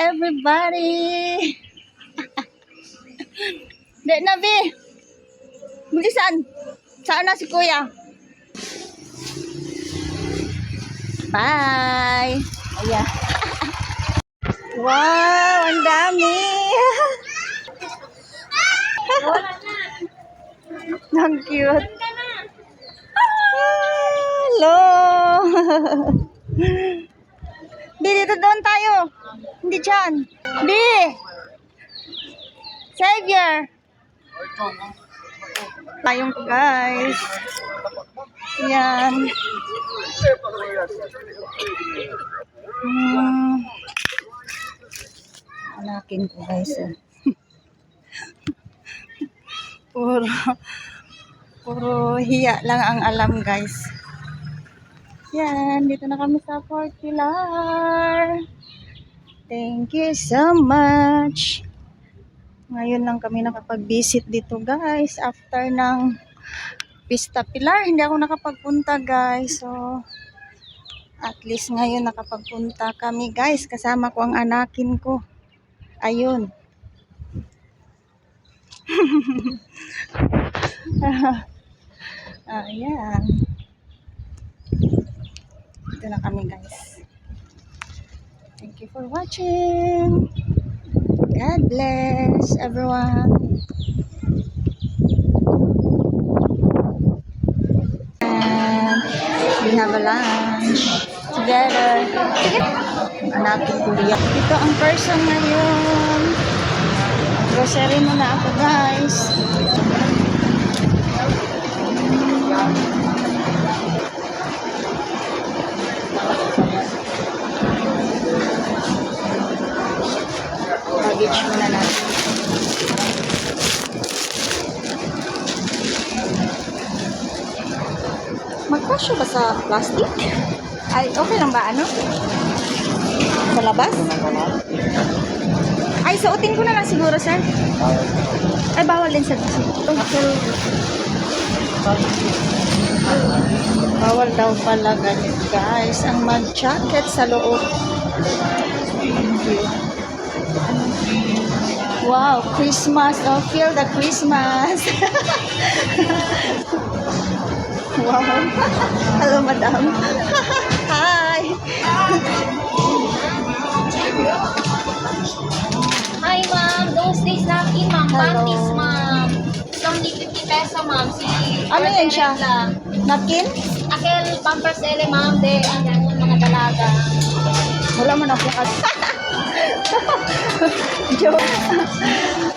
everybody. Dek Nabi. Bilisan. Saan na si Kuya? Bye. Ayan. Wow, ang dami. Ang cute. Hello. Di, dito doon tayo. Hindi dyan. Di. Savior. Tayong guys. Yan. Anakin ko guys. Puro hiya lang ang alam guys. Yan, dito na kami sa Fort Pilar. Thank you so much. Ngayon lang kami nakapag-visit dito guys. After ng Pista Pilar, hindi ako nakapagpunta guys. So, at least ngayon nakapagpunta kami guys. Kasama ko ang anakin ko. Ayun. Ayan. Dito na kami guys. Thank you for watching. God bless everyone. And we have a lunch together. Anakin ko liyak. Ito ang person ngayon. Grocery muna ako guys. Baggage muna natin. Magkasya ba sa plastic? Ay, okay lang ba ano? Sa labas? Ay, suotin ko na lang siguro, sir. Ay, bawal din sa bawal daw pala ganit, guys. Ang mag-jacket sa loob. Wow, Christmas. Oh, feel the Christmas. Wow. Hello, madam. Hi. Hi, ma'am. Those days natin, ma'am. Hello. Panties, ma'am. It's only 50 peso, ma'am. Si Ano yan siya? lang. Napkin? Akel, Pampers Ele, ma'am. De, ang mga dalaga. Wala mo na akong Joke.